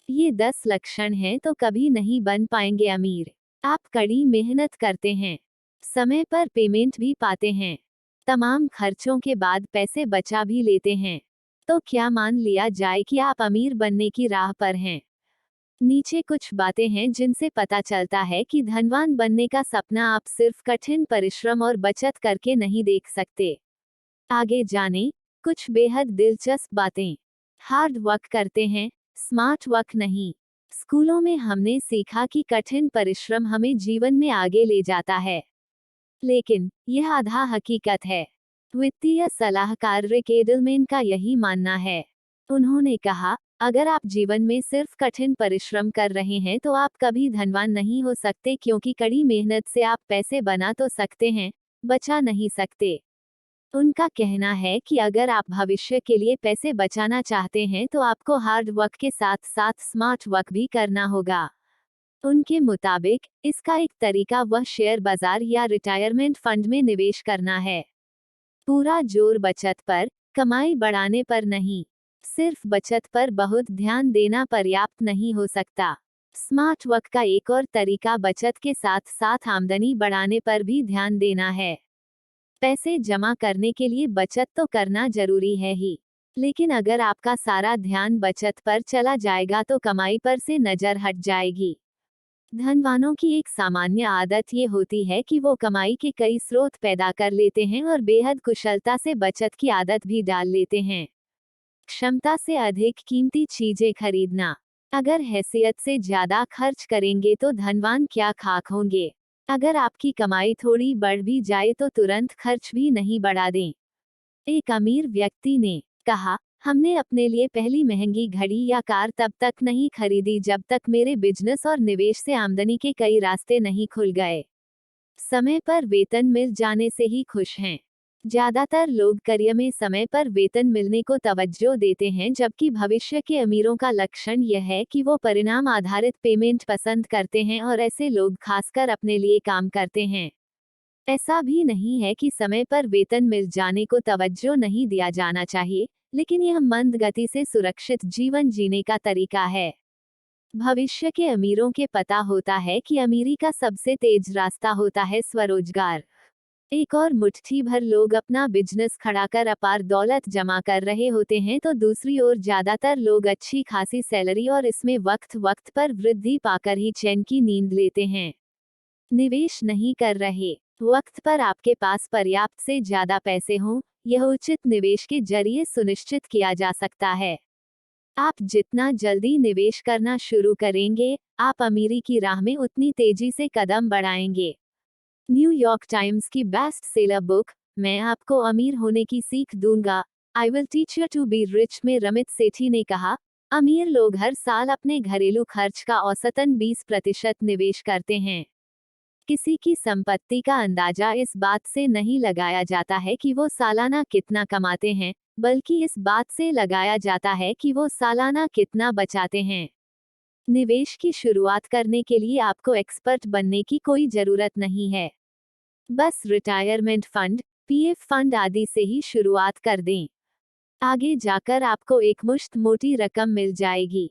ये 10 लक्षण हैं तो कभी नहीं बन पाएंगे अमीर। आप कड़ी मेहनत करते हैं, समय पर पेमेंट भी पाते हैं, तमाम खर्चों के बाद पैसे बचा भी लेते हैं, तो क्या मान लिया जाए कि आप अमीर बनने की राह पर हैं। नीचे कुछ बातें हैं जिनसे पता चलता है कि धनवान बनने का सपना आप सिर्फ कठिन परिश्रम और बचत करके नहीं देख सकते। आगे जानें कुछ बेहद दिलचस्प बातें। हार्ड वर्क करते हैं, स्मार्ट वर्क नहीं। स्कूलों में हमने सीखा कि कठिन परिश्रम हमें जीवन में आगे ले जाता है, लेकिन यह आधा हकीकत है। वित्तीय सलाहकार रिक एडलमैन का यही मानना है। उन्होंने कहा, अगर आप जीवन में सिर्फ कठिन परिश्रम कर रहे हैं तो आप कभी धनवान नहीं हो सकते, क्योंकि कड़ी मेहनत से आप पैसे बना तो सकते हैं, बचा नहीं सकते। उनका कहना है कि अगर आप भविष्य के लिए पैसे बचाना चाहते हैं तो आपको हार्ड वर्क के साथ साथ स्मार्ट वर्क भी करना होगा। उनके मुताबिक इसका एक तरीका वह शेयर बाजार या रिटायरमेंट फंड में निवेश करना है। पूरा जोर बचत पर, कमाई बढ़ाने पर नहीं। सिर्फ बचत पर बहुत ध्यान देना पर्याप्त नहीं हो सकता। स्मार्ट वर्क का एक और तरीका बचत के साथ साथ आमदनी बढ़ाने पर भी ध्यान देना है। पैसे जमा करने के लिए बचत तो करना जरूरी है ही, लेकिन अगर आपका सारा ध्यान बचत पर चला जाएगा तो कमाई पर से नजर हट जाएगी। धनवानों की एक सामान्य आदत ये होती है कि वो कमाई के कई स्रोत पैदा कर लेते हैं और बेहद कुशलता से बचत की आदत भी डाल लेते हैं। क्षमता से अधिक कीमती चीजें खरीदना। अगर हैसियत से ज्यादा खर्च करेंगे तो धनवान क्या खाक होंगे। अगर आपकी कमाई थोड़ी बढ़ भी जाए तो तुरंत खर्च भी नहीं बढ़ा दें। एक अमीर व्यक्ति ने कहा, हमने अपने लिए पहली महंगी घड़ी या कार तब तक नहीं खरीदी जब तक मेरे बिजनेस और निवेश से आमदनी के कई रास्ते नहीं खुल गए। समय पर वेतन मिल जाने से ही खुश हैं। ज्यादातर लोग करियर में समय पर वेतन मिलने को तवज्जो देते हैं, जबकि भविष्य के अमीरों का लक्षण यह है कि वो परिणाम आधारित पेमेंट पसंद करते हैं और ऐसे लोग खासकर अपने लिए काम करते हैं। ऐसा भी नहीं है कि समय पर वेतन मिल जाने को तवज्जो नहीं दिया जाना चाहिए, लेकिन यह मंद गति से सुरक्षित जीवन जीने का तरीका है। भविष्य के अमीरों के पता होता है कि अमीरी का सबसे तेज रास्ता होता है स्वरोजगार। एक और मुट्ठी भर लोग अपना बिजनेस खड़ा कर अपार दौलत जमा कर रहे होते हैं, तो दूसरी ओर ज्यादातर लोग अच्छी खासी सैलरी और इसमें वक्त वक्त पर वृद्धि पाकर ही चैन की नींद लेते हैं। निवेश नहीं कर रहे, वक्त पर आपके पास पर्याप्त से ज्यादा पैसे हों, यह उचित निवेश के जरिए सुनिश्चित किया जा सकता है। आप जितना जल्दी निवेश करना शुरू करेंगे, आप अमीरी की राह में उतनी तेजी से कदम बढ़ाएंगे। न्यूयॉर्क टाइम्स की बेस्ट सेलर बुक, मैं आपको अमीर होने की सीख दूंगा, I will teach you to be rich में रमित सेठी ने कहा, अमीर लोग हर साल अपने घरेलू खर्च का औसतन 20% निवेश करते हैं। किसी की संपत्ति का अंदाजा इस बात से नहीं लगाया जाता है कि वो सालाना कितना कमाते हैं, बल्कि इस बात से लगाया जाता है कि वो सालाना कितना बचाते हैं। निवेश की शुरुआत करने के लिए आपको एक्सपर्ट बनने की कोई जरूरत नहीं है। बस रिटायरमेंट फंड, पीएफ फंड आदि से ही शुरुआत कर दें। आगे जाकर आपको एक मुश्त मोटी रकम मिल जाएगी।